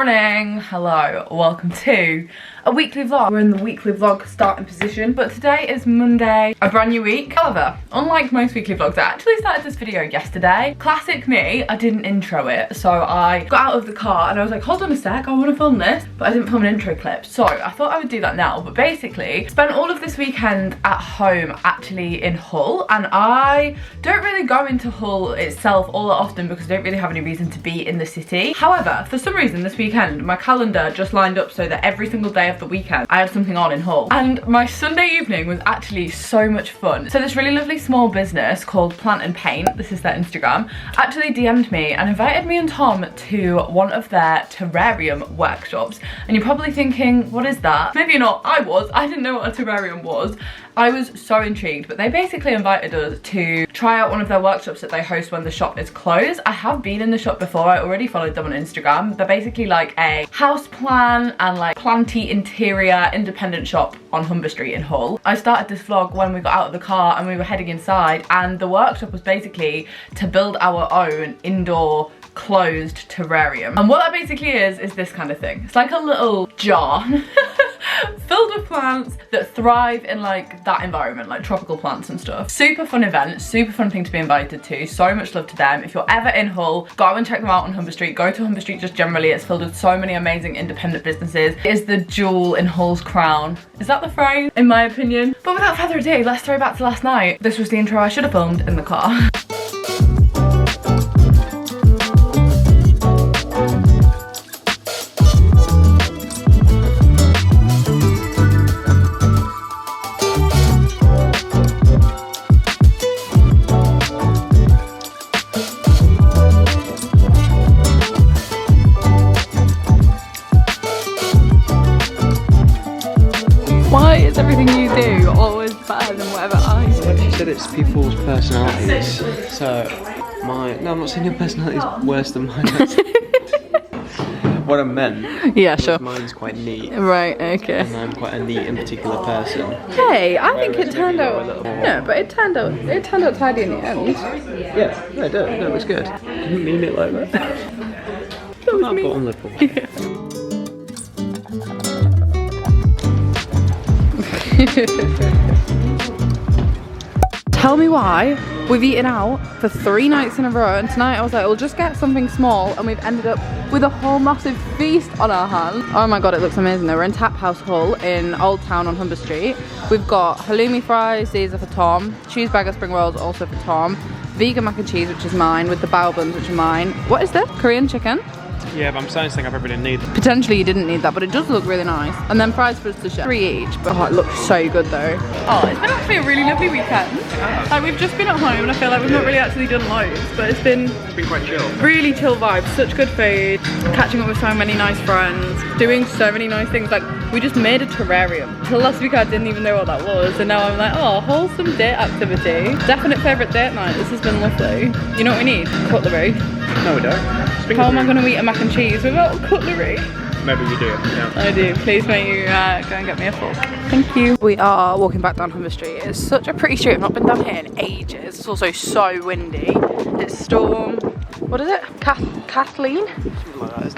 morning, hello, welcome to a weekly vlog. We're in the weekly vlog starting position, but today is Monday, a brand new week. However, unlike most weekly vlogs, I actually started this video yesterday. Classic me, I didn't intro it, so I got out of the car and I was like, hold on a sec, I want to film this, but I didn't film an intro clip, so I thought I would do that now. But basically, spent all of this weekend at home, actually in Hull, and I don't really go into Hull itself all that often because I don't really have any reason to be in the city. However, for some reason this weekend, my calendar just lined up so that every single day of the weekend I had something on in Hull, and my Sunday evening was actually so much fun. So this really lovely small business called Plant and Paint, this is their Instagram, actually DM'd me and invited me and Tom to one of their terrarium workshops. And you're probably thinking, what is that? Maybe you're not. I didn't know what a terrarium was. I was so intrigued, but they basically invited us to try out one of their workshops that they host when the shop is closed. I have been in the shop before, I already followed them on Instagram. They're basically like a house plan and like planty interior independent shop on Humber Street in Hull. I started this vlog when we got out of the car and we were heading inside, and the workshop was basically to build our own indoor closed terrarium. And what that basically is this kind of thing. It's like a little jar filled with plants that thrive in like that environment, like tropical plants and stuff. Super fun event, super fun thing to be invited to. So much love to them. If you're ever in Hull, go and check them out on Humber Street. Go to Humber Street just generally. It's filled with so many amazing independent businesses. It is the jewel in Hull's crown. Is that the phrase? In my opinion. But without further ado, let's throw back to last night. This was the intro I should have filmed in the car. Why is everything you do always better than whatever I do? Like she said, it's people's personalities. So, no, I'm not saying your personality is worse than mine. What I meant. Yeah, sure. Mine's quite neat. Right, okay. And I'm quite a neat and particular person. Hey, I think it turned out. No, but it turned out tidy in the end. Yeah, no, it was good. I didn't mean it like that. That was me. Bottom lip. Yeah. Tell me why we've eaten out for 3 nights in a row, and tonight I was like, we'll just get something small, and we've ended up with a whole massive feast on our hands. Oh my god, it looks amazing though. We're in Tap House Hull in Old Town on Humber Street. We've got halloumi fries, these are for Tom, cheeseburger spring rolls also for Tom, vegan mac and cheese, which is mine, with the bao buns, which are mine. What is this? Korean chicken? Yeah, but I'm starting to think I probably didn't need them. Potentially you didn't need that, but it does look really nice. And then fries for us to share. 3 each, but oh, it looks so good though. Oh, it's been actually a really lovely weekend. Like, we've just been at home and I feel like we've not really actually done loads, but it's been quite chill. Really chill vibes, such good food, catching up with so many nice friends, doing so many nice things. Like, we just made a terrarium. Until last week I didn't even know what that was, and now I'm like, oh, wholesome date activity. Definite favourite date night. This has been lovely. You know what we need? Cutlery. No, we don't. How am I going to eat a mac and cheese without cutlery? Maybe we do, yeah. I do. Please may you go and get me a fork. Thank you. We are walking back down Humber Street. It's such a pretty street. I've not been down here in ages. It's also so windy. It's storm. What is it? Kathleen? Something like that,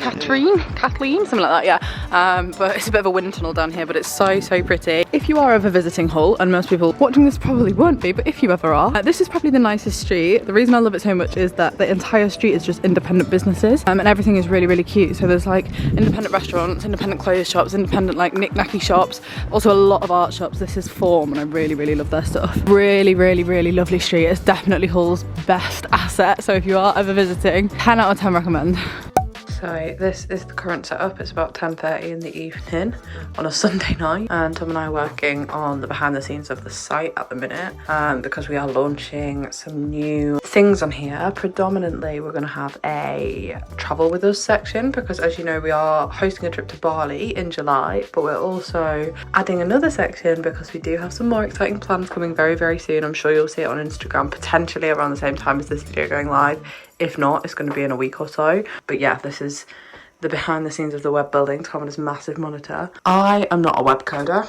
Kathleen? Something like that, yeah. But it's a bit of a wind tunnel down here, but it's so pretty. If you are ever visiting Hull, and most people watching this probably won't be, but if you ever are, this is probably the nicest street. The reason I love it so much is that the entire street is just independent businesses, and everything is really cute. So there's like independent restaurants, independent clothes shops, independent like knick-knacky shops, also a lot of art shops. This is Form, and I really love their stuff. Really lovely street. It's definitely Hull's best asset, so if you are ever visiting, 10 out of 10 recommend. So this is the current setup. It's about 10:30 in the evening on a Sunday night, and Tom and I are working on the behind the scenes of the site at the minute, because we are launching some new things on here. Predominantly we're going to have a travel with us section, because as you know, we are hosting a trip to Bali in July, but we're also adding another section because we do have some more exciting plans coming very soon. I'm sure you'll see it on Instagram, potentially around the same time as this video going live. If not, it's going to be in a week or so. But yeah, this is the behind the scenes of the web building. Tom on his massive monitor. I am not a web coder,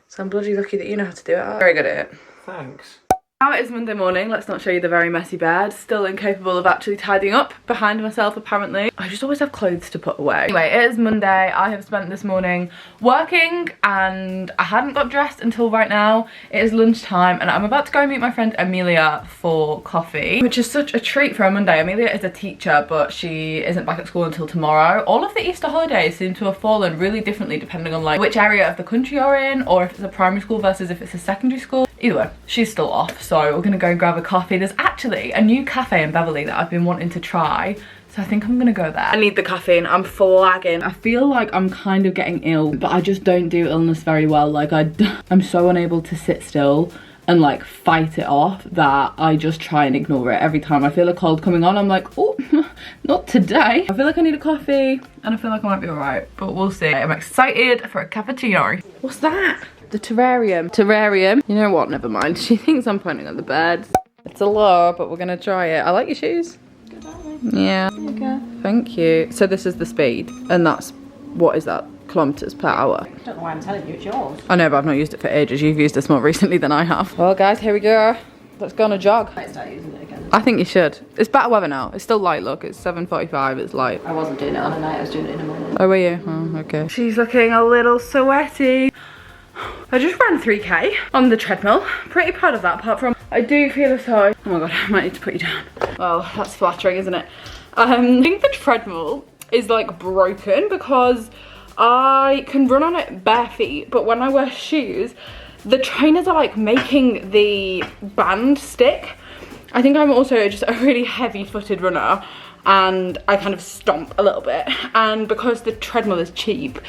so I'm bloody lucky that you know how to do it. I'm very good at it. Thanks. Now it is Monday morning. Let's not show you the very messy bed. Still incapable of actually tidying up behind myself, apparently. I just always have clothes to put away. Anyway, it is Monday. I have spent this morning working and I hadn't got dressed until right now. It is lunchtime and I'm about to go meet my friend Amelia for coffee, which is such a treat for a Monday. Amelia is a teacher, but she isn't back at school until tomorrow. All of the Easter holidays seem to have fallen really differently depending on like which area of the country you're in, or if it's a primary school versus if it's a secondary school. Either way, she's still off, so we're gonna go and grab a coffee. There's actually a new cafe in Beverley that I've been wanting to try, so I think I'm gonna go there. I need the caffeine, I'm flagging. I feel like I'm kind of getting ill, but I just don't do illness very well. Like I'm so unable to sit still and like fight it off that I just try and ignore it. Every time I feel a cold coming on, I'm like, oh, not today. I feel like I need a coffee and I feel like I might be all right, but we'll see. I'm excited for a cappuccino. What's that? The Terrarium. Terrarium. You know what? Never mind. She thinks I'm pointing at the bed. It's a lot, but we're gonna try it. I like your shoes. Yeah. Okay. Thank you. So this is the speed, and that's, what is that? Kilometers per hour. I don't know why I'm telling you, it's yours. I know, but I've not used it for ages. You've used this more recently than I have. Well, guys, here we go. Let's go on a jog. I might start using it again. I think you should. It's better weather now. It's still light, look. It's 7:45, it's light. I wasn't doing it on a night, I was doing it in the morning. Oh, were you? Oh, okay. She's looking a little sweaty. I just ran 3K on the treadmill. Pretty proud of that, apart from I do feel as though, oh my god, I might need to put you down. Well, that's flattering, isn't it? I think the treadmill is like broken because I can run on it bare feet, but when I wear shoes, the trainers are like making the band stick. I think I'm also just a really heavy-footed runner and I kind of stomp a little bit, and because the treadmill is cheap,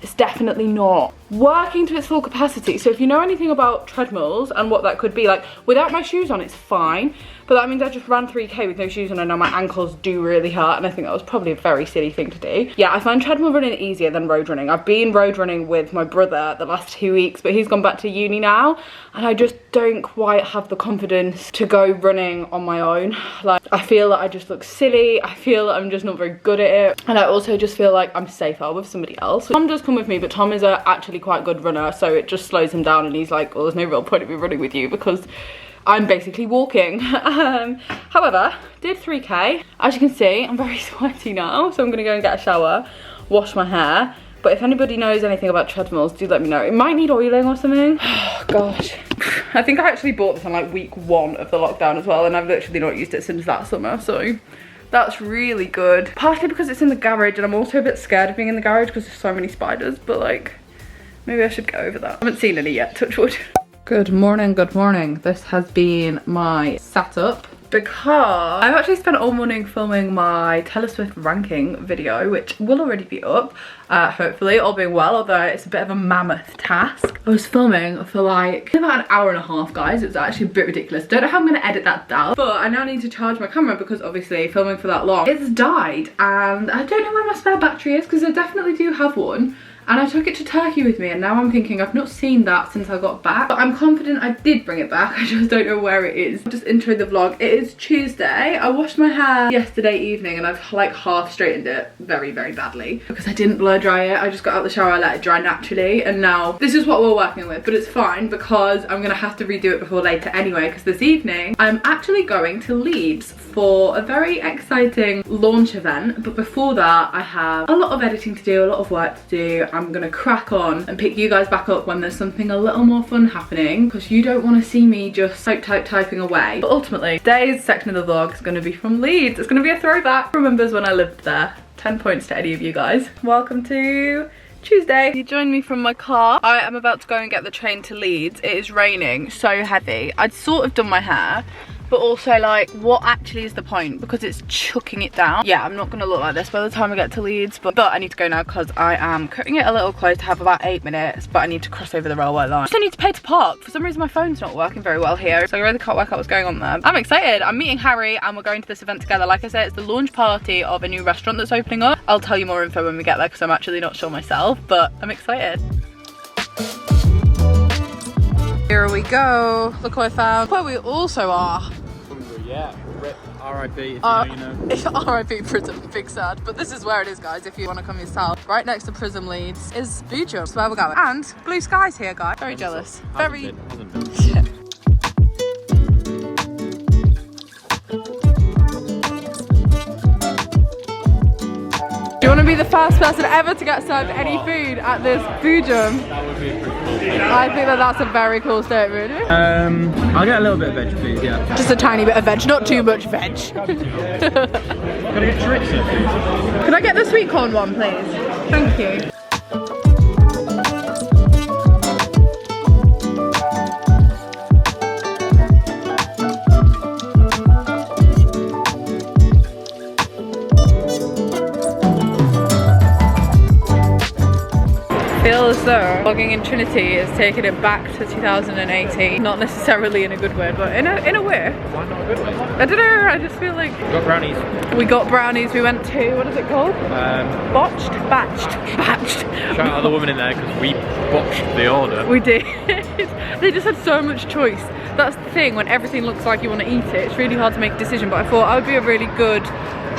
it's definitely not working to its full capacity. So if you know anything about treadmills and what that could be, like without my shoes on it's fine, but that means I just ran 3K with no shoes on and now my ankles do really hurt, and I think that was probably a very silly thing to do. Yeah, I find treadmill running easier than road running. I've been road running with my brother the last 2 weeks, but he's gone back to uni now and I just don't quite have the confidence to go running on my own. Like I feel that I just look silly, I feel that I'm just not very good at it, and I also just feel like I'm safer with somebody else. Tom does come with me, but Tom is actually quite good runner, so it just slows him down and he's like, well, there's no real point of me running with you because I'm basically walking. However, did 3K. As you can see, I'm very sweaty now, so I'm gonna go and get a shower, wash my hair. But if anybody knows anything about treadmills, do let me know. It might need oiling or something. Oh gosh. I think I actually bought this on like week 1 of the lockdown as well, and I've literally not used it since that summer, so that's really good. Partly because it's in the garage and I'm also a bit scared of being in the garage because there's so many spiders, but like, maybe I should get over that. I haven't seen any yet, touch wood. Good morning, good morning. This has been my setup because I've actually spent all morning filming my Taylor Swift ranking video, which will already be up, hopefully, all being well, although it's a bit of a mammoth task. I was filming for like about an hour and a half, guys. It was actually a bit ridiculous. Don't know how I'm gonna edit that down, but I now need to charge my camera because obviously filming for that long, it's died, and I don't know where my spare battery is because I definitely do have one. And I took it to Turkey with me, and now I'm thinking I've not seen that since I got back. But I'm confident I did bring it back, I just don't know where it is. Just introing the vlog. It is Tuesday. I washed my hair yesterday evening and I've like half straightened it very, very badly because I didn't blow dry it. I just got out of the shower, I let it dry naturally, and now this is what we're working with. But it's fine because I'm gonna have to redo it before later anyway, because this evening I'm actually going to Leeds for a very exciting launch event. But before that, I have a lot of editing to do, a lot of work to do. I'm gonna crack on and pick you guys back up when there's something a little more fun happening, because you don't want to see me just typing away. But ultimately, today's section of the vlog is going to be from Leeds. It's going to be a throwback. Remembers when I lived there. 10 points to any of you guys. Welcome to Tuesday. You joined me from my car. I am about to go and get the train to Leeds. It is raining so heavy. I'd sort of done my hair, but also like, what actually is the point? Because it's chucking it down. Yeah, I'm not gonna look like this by the time I get to Leeds, but I need to go now because I am cutting it a little close to have about 8 minutes, but I need to cross over the railway line. I also need to pay to park. For some reason my phone's not working very well here, so I really can't work out what's going on there. I'm excited. I'm meeting Harry and we're going to this event together. Like I said, it's the launch party of a new restaurant that's opening up. I'll tell you more info when we get there because I'm actually not sure myself, but I'm excited. Here we go. Look what I found. Where we also are. Yeah, RIP, if you know, you know. RIP Prism, big sad. But this is where it is, guys, if you want to come yourself. Right next to Prism Leeds is Boojum. That's where we're going. And blue skies here, guys. Very jealous. Very... Hasn't been. Yeah. want to be the first person ever to get served any food at this food gym? That would be a pretty cool thing. I think that that's a very cool statement. I'll get a little bit of veg, please, yeah. Just a tiny bit of veg, not too much veg. Gotta get chorizo, please. Could I get the sweet corn one, please? Thank you. I feel as though vlogging in Trinity is taking it back to 2018. Not necessarily in a good way, but in a way. Why not a good way? I don't know, I just feel like... We got brownies. We got brownies, we went to, what is it called? Batched. Shout out to the woman in there because we botched the order. We did. They just had so much choice. That's the thing, when everything looks like you want to eat it, it's really hard to make a decision, but I thought I would be a really good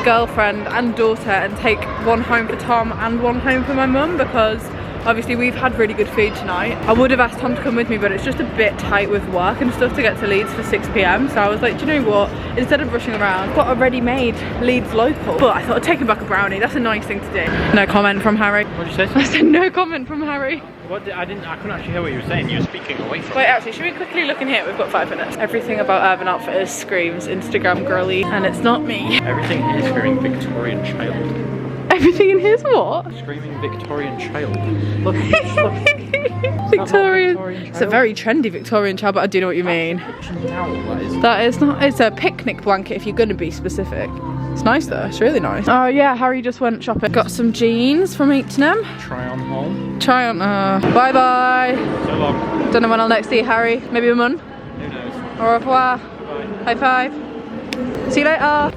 girlfriend and daughter and take one home for Tom and one home for my mum, because obviously we've had really good food tonight. I would have asked Tom to come with me, but it's just a bit tight with work and stuff to get to Leeds for 6 PM. So I was like, do you know what? Instead of rushing around, I've got a ready-made Leeds local. But I thought I'd take him back a brownie. That's a nice thing to do. No comment from Harry. What did you say? I said no comment from Harry. What I couldn't actually hear what you were saying. You were speaking away from Wait, actually, should we quickly look in here? We've got 5 minutes. Everything about Urban Outfitters screams Instagram girly, and it's not me. Everything here is screaming Victorian child. Everything in here's what? Screaming Victorian child. Look, Victorian. It's a very trendy Victorian child, but I do know what you mean. That is not, it's a picnic blanket if you're gonna be specific. It's nice though, it's really nice. Oh yeah, Harry just went shopping. Got some jeans from H&M. Try on home. Try on, bye bye. So long. Don't know when I'll next see Harry, maybe a month. Who knows? Au revoir. Bye. High five. See you later.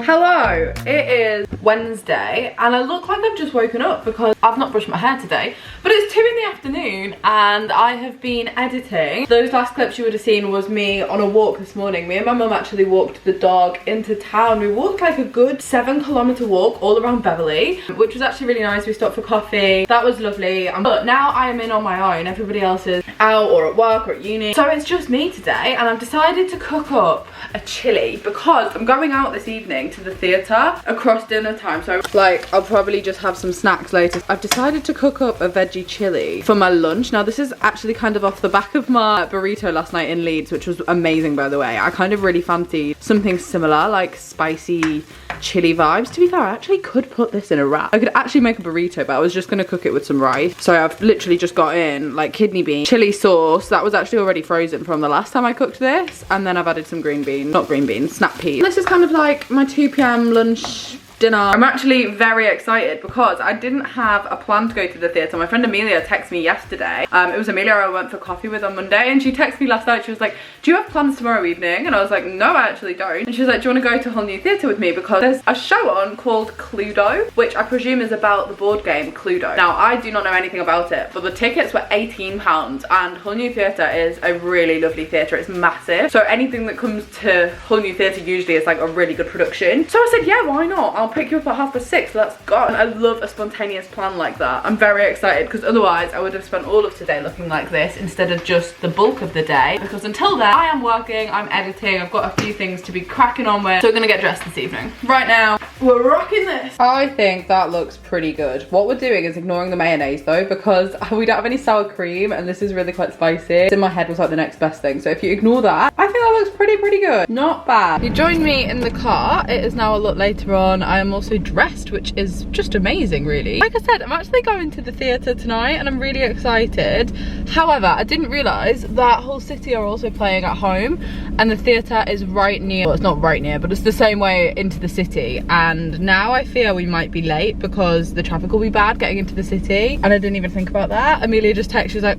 Hello, it is Wednesday and I look like I've just woken up because I've not brushed my hair today, but it's 2 in the afternoon and I have been editing. Those last clips you would have seen was me on a walk this morning. Me and my mum actually walked the dog into town. We walked like a good 7-kilometer walk all around Beverley, which was actually really nice. We stopped for coffee. That was lovely. But now I am in on my own. Everybody else is out or at work or at uni. So it's just me today and I've decided to cook up a chilli because I'm going out this evening to the theatre across dinner time, so like I'll probably just have some snacks later. I've decided to cook up a veggie chili for my lunch. Now this is actually kind of off the back of my burrito last night in Leeds, which was amazing by the way. I kind of really fancied something similar, like spicy chili vibes. To be fair, I actually could put this in a wrap. I could actually make a burrito, but I was just gonna cook it with some rice. So I've literally just got in like kidney bean, chili sauce, that was actually already frozen from the last time I cooked this, and then I've added some green beans, not green beans, snap peas. This is kind of like my 2 PM lunch dinner. I'm actually very excited because I didn't have a plan to go to the theatre. My friend Amelia texted me yesterday. It was Amelia I went for coffee with on Monday, and she texted me last night. She was like, do you have plans tomorrow evening? And I was like, no, I actually don't. And she was like, do you want to go to a whole new theatre with me? Because there's a show on called Cluedo, which I presume is about the board game Cluedo. Now, I do not know anything about it, but the tickets were £18, and Hull New Theatre is a really lovely theatre. It's massive. So anything that comes to Hull New Theatre usually is like a really good production. So I said, yeah, why not? I'll pick you up at 6:30, let's go. I love a spontaneous plan like that. I'm very excited because otherwise I would have spent all of today looking like this instead of just the bulk of the day, because until then I am working, I'm editing, I've got a few things to be cracking on with, so we're gonna get dressed this evening. Right now we're rocking this. I think that looks pretty good. What we're doing is ignoring the mayonnaise though, because we don't have any sour cream and this is really quite spicy. In my head was like the next best thing, so if you ignore that, I think that looks pretty good. Not bad. You joined me in the car. It is now a lot later on. I am also dressed, which is just amazing really. Like I said, I'm actually going to the theatre tonight and I'm really excited. However, I didn't realise that Hull City are also playing at home, and the theatre is right near, well it's not right near, but it's the same way into the city, and now I fear we might be late because the traffic will be bad getting into the city, and I didn't even think about that. Amelia just texted, she was like,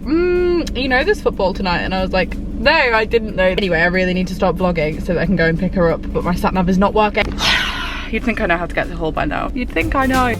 you know there's football tonight, and I was like, no, I didn't know. Anyway, I really need to start vlogging so that I can go and pick her up, but my sat nav is not working. You'd think I know how to get to Hull by now. You'd think I know.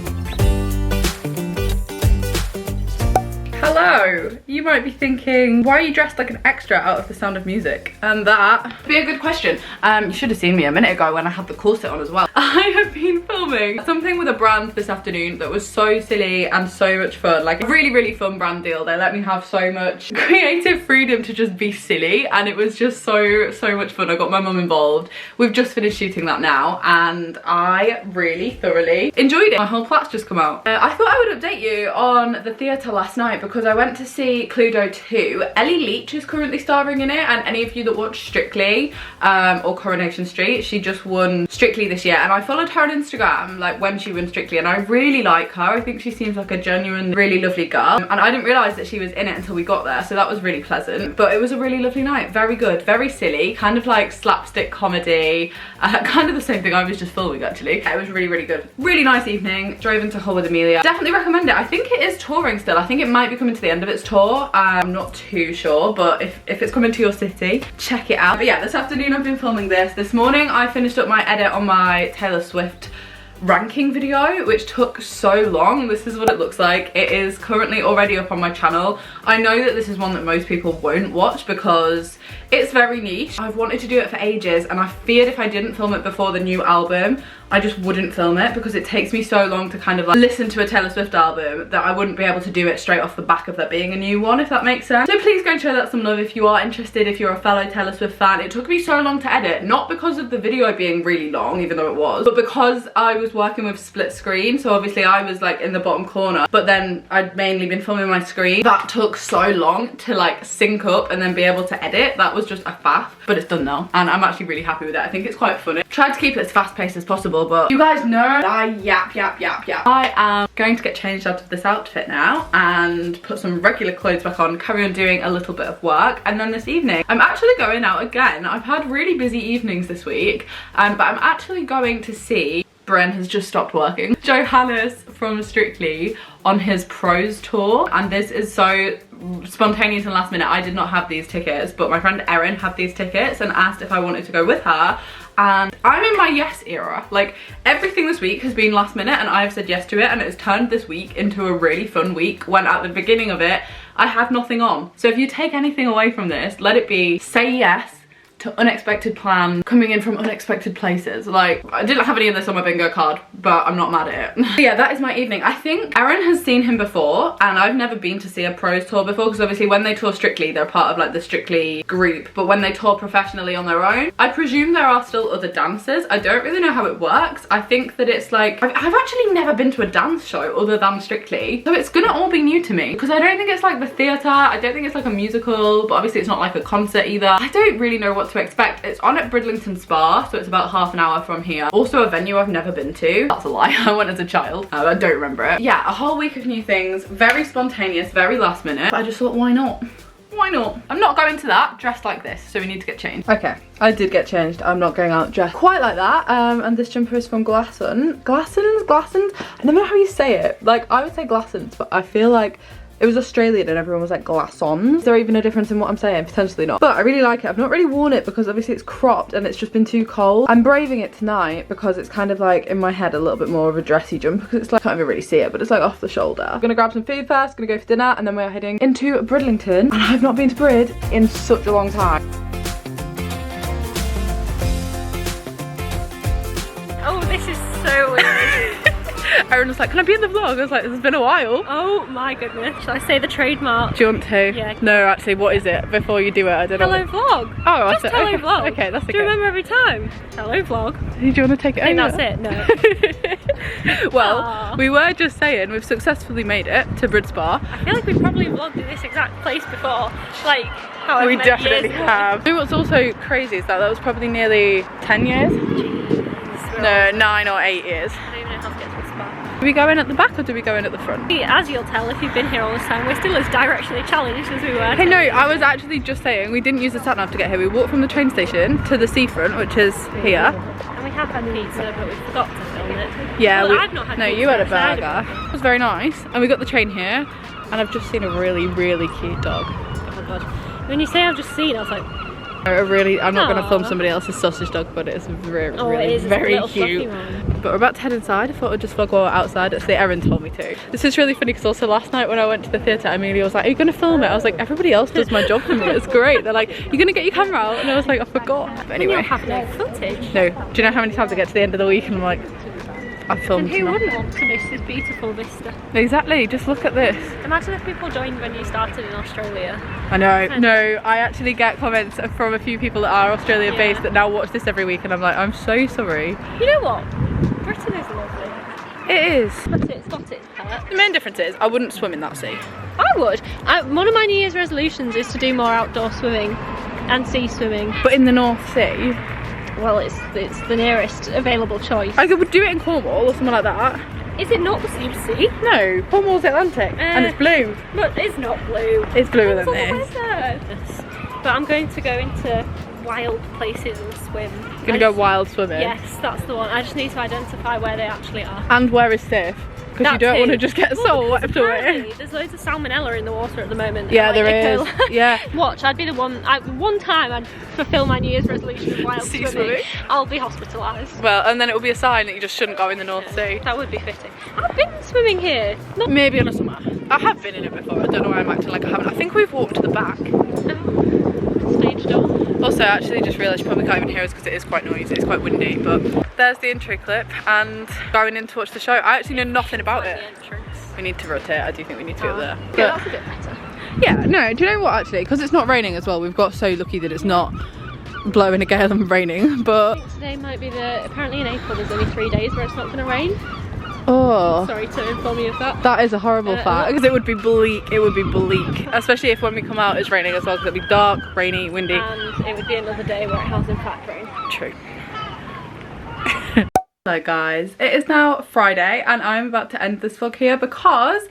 Hello, you might be thinking, why are you dressed like an extra out of The Sound of Music? And that would be a good question. You should have seen me a minute ago when I had the corset on as well. I have been filming something with a brand this afternoon that was so silly and so much fun. Like a really, really fun brand deal. They let me have so much creative freedom to just be silly, and it was just so much fun. I got my mum involved. We've just finished shooting that now, and I really thoroughly enjoyed it. My whole plat's just come out. I thought I would update you on the theatre last night because I went to see Cluedo 2. Ellie Leach is currently starring in it, and any of you that watch Strictly or Coronation Street, she just won Strictly this year, and I followed her on Instagram like when she won Strictly, and I really like her. I think she seems like a genuine, really lovely girl, and I didn't realise that she was in it until we got there, so that was really pleasant. But it was a really lovely night, very good, very silly, kind of like slapstick comedy, kind of the same thing I was just filming actually. It was really, really good. Really nice evening. Drove into Hull with Amelia. Definitely recommend it. I think it is touring still. I think it might be coming to the end of its tour. I'm not too sure, but if it's coming to your city, check it out. But yeah, this afternoon I've been filming this. This morning I finished up my edit on my Taylor Swift ranking video, which took so long. This is what it looks like. It is currently already up on my channel. I know that this is one that most people won't watch because it's very niche. I've wanted to do it for ages, and I feared if I didn't film it before the new album, I just wouldn't film it because it takes me so long to kind of like listen to a Taylor Swift album that I wouldn't be able to do it straight off the back of there being a new one, if that makes sense. So please go and show that some love if you are interested, if you're a fellow Taylor Swift fan. It took me so long to edit, not because of the video being really long, even though it was, but because I was working with split screen. So obviously I was like in the bottom corner, but then I'd mainly been filming my screen. That took so long to like sync up and then be able to edit. That was just a faff, but it's done now, and I'm actually really happy with it. I think it's quite funny. Tried to keep it as fast paced as possible, but you guys know I yap. I am going to get changed out of this outfit now and put some regular clothes back on, carry on doing a little bit of work, and then this evening I'm actually going out again. I've had really busy evenings this week, but I'm actually going to see, Bren has just stopped working, Johannes from Strictly on his pros tour, and this is so spontaneous and last minute. I did not have these tickets, but my friend Erin had these tickets and asked if I wanted to go with her, and I'm in my yes era. Like everything this week has been last minute and I've said yes to it, and it has turned this week into a really fun week when at the beginning of it I had nothing on. So if you take anything away from this, let it be say yes to unexpected plans coming in from unexpected places. Like, I didn't have any of this on my bingo card, but I'm not mad at it. But yeah, that is my evening. I think Erin has seen him before, and I've never been to see a pros tour before, because obviously when they tour Strictly, they're part of like the Strictly group, but when they tour professionally on their own, I presume there are still other dancers. I don't really know how it works. I think that it's like, I've actually never been to a dance show other than Strictly, so it's gonna all be new to me, because I don't think it's like the theatre, I don't think it's like a musical, but obviously it's not like a concert either. I don't really know what to expect. It's on at Bridlington Spa, so it's about half an hour from here. Also a venue I've never been to. That's a lie. I went as a child. I don't remember it. Yeah, a whole week of new things. Very spontaneous, very last minute. But I just thought, why not? Why not? I'm not going to that dressed like this, so we need to get changed. Okay, I did get changed. I'm not going out dressed quite like that. And this jumper is from Glassons. I never know how you say it. Like, I would say Glassons, but I feel like it was Australian and everyone was like glassons. Is there even a difference in what I'm saying? Potentially not. But I really like it. I've not really worn it because obviously it's cropped and it's just been too cold. I'm braving it tonight because it's kind of like in my head a little bit more of a dressy jumper, because it's like, I can't even really see it, but it's like off the shoulder. I'm gonna grab some food first, gonna go for dinner, and then we're heading into Bridlington. And I've not been to Brid in such a long time. Oh, this is so weird. Erin was like, can I be in the vlog? I was like, this has been a while. Oh my goodness. Shall I say the trademark? Do you want to? Yeah. No, actually, what is it? Before you do it, I don't know. Hello vlog. Oh, just hello okay. vlog. Okay, that's okay. Do you remember every time? Hello vlog. Do you want to take it over? I think that's it, no. Well, we were just saying we've successfully made it to Brid Spa. I feel like we've probably vlogged at this exact place before. Like, however We many definitely years have. You know what's also crazy is that was probably nearly 10 years? Jeez. No, 9 or 8 years. I don't even know how to get to the spa. Do we go in at the back or do we go in at the front? As you'll tell if you've been here all this time, we're still as directionally challenged as we were. Hey, no, I was actually just saying we didn't use the sat nav to get here. We walked from the train station to the seafront, which is here. And we have had pizza, but we forgot to film it. Yeah, well, I've not had no, pizza, you had a so I burger. It was very nice. And we got the train here, and I've just seen a really, really cute dog. Oh my god. When you say I've just seen, I was like, I'm not going to film Aww. somebody else's sausage dog, but it's very, Oh, really, it is. It's a very little cute. fluffy one. But we're about to head inside. I thought I'd just vlog while we're outside. It's the Erin told me to. This is really funny because also last night when I went to the theatre, Amelia was like, are you going to film it? I was like, everybody else does my job for me. It's great. They're like, you're going to get your camera out? And I was like, I forgot. But You anyway. don't have no footage. No. Do you know how many times I get to the end of the week and I'm like, I've filmed And who enough. wouldn't want to miss this beautiful vista? Exactly. Just look at this. Imagine if people joined when you started in Australia. I know. No, I actually get comments from a few people that are Australia based that now watch this every week and I'm like, I'm so sorry. You know what? Britain is lovely. It is. But it's got its perks. The main difference is I wouldn't swim in that sea. I would. One of my New Year's resolutions is to do more outdoor swimming and sea swimming. But in the North Sea, Well, it's the nearest available choice. I could do it in Cornwall or something like that. Is it not the same sea? No, Cornwall's Atlantic and it's blue. But it's not blue. It's bluer than Depends this. on the weather. But I'm going to go into wild places and swim. You're gonna go wild swimming. Yes, that's the one. I just need to identify where they actually are. And where is safe? Because you That don't too. want to just get soul Well, wet because away. apparently there's loads of salmonella in the water at the moment. Yeah, Like, there it is. could- Yeah. Watch, I'd be the one. One time I'd fulfil my New Year's resolution of wild Sea swimming. swimming. I'll be hospitalised. Well, and then it will be a sign that you just shouldn't go in the North Sea. That would be fitting. I've been swimming here. Not Maybe on a summer. I have been in it before. I don't know why I'm acting like I haven't. I think we've walked to the back. stage door. Also, I actually just realised you probably can't even hear us because it is quite noisy. It's quite windy. But there's the intro clip and going in to watch the show. I actually know nothing about The it. entrance. We need to rotate. I do think we need to be up there. Yeah, that's a bit better. Yeah, no, do you know what actually? Because it's not raining as well, we've got so lucky that it's not blowing a gale and raining, but... Today might be apparently in April there's only 3 days where it's not going to rain. Oh, Sorry to inform you of that. that is a horrible fact, because it would be bleak, especially if when we come out it's raining as well, because it'll be dark, rainy, windy. And it would be another day where it has in fact rained. True. So guys, it is now Friday and I'm about to end this vlog here because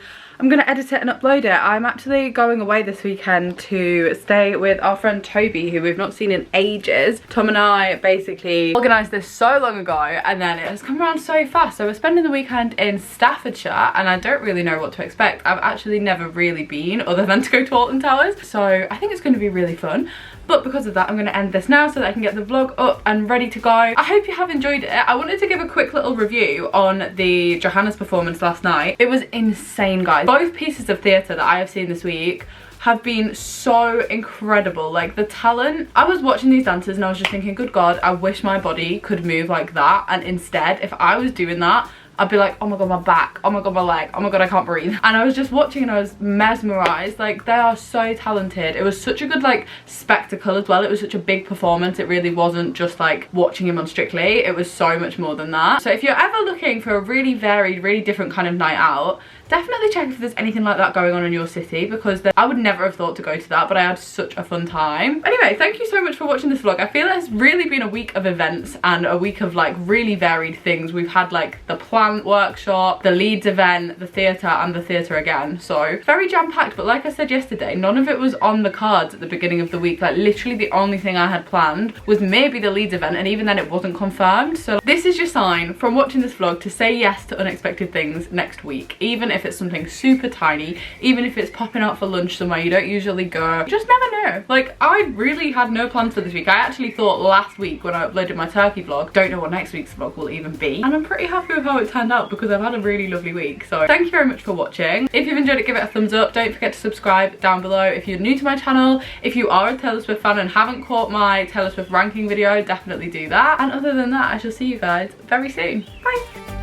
I'm going to edit it and upload it. I'm actually going away this weekend to stay with our friend Toby, who we've not seen in ages. Tom and I basically organised this so long ago and then it has come around so fast. So we're spending the weekend in Staffordshire and I don't really know what to expect. I've actually never really been other than to go to Alton Towers. So I think it's going to be really fun. But because of that, I'm going to end this now so that I can get the vlog up and ready to go. I hope you have enjoyed it. I wanted to give a quick little review on the Johanna's performance last night. It was insane, guys. Both pieces of theatre that I have seen this week have been so incredible. Like the talent. I was watching these dancers and I was just thinking, good God, I wish my body could move like that. And instead, if I was doing that, I'd be like, oh my God, my back, oh my God, my leg, oh my God, I can't breathe. And I was just watching and I was mesmerized. Like, they are so talented. It was such a good, like, spectacle as well. It was such a big performance. It really wasn't just like watching him on Strictly. It was so much more than that. So if you're ever looking for a really varied, really different kind of night out, definitely check if there's anything like that going on in your city, because I would never have thought to go to that, but I had such a fun time. Anyway, thank you so much for watching this vlog. I feel it's really been a week of events and a week of like really varied things. We've had like the plant workshop, the Leeds event, the theatre and the theatre again. So very jam-packed, but like I said yesterday, none of it was on the cards at the beginning of the week. Like literally the only thing I had planned was maybe the Leeds event, and even then it wasn't confirmed. So this is your sign from watching this vlog to say yes to unexpected things next week, even if it's something super tiny, even if it's popping out for lunch somewhere you don't usually go. You just never know. Like, I really had no plans for this week. I actually thought last week when I uploaded my turkey vlog, don't know what next week's vlog will even be, and I'm pretty happy with how it turned out because I've had a really lovely week. So thank you very much for watching. If you've enjoyed it, give it a thumbs up. Don't forget to subscribe down below if you're new to my channel. If you are a Taylor Swift fan and haven't caught my Taylor Swift ranking video, definitely do that. And other than that, I shall see you guys very soon. Bye.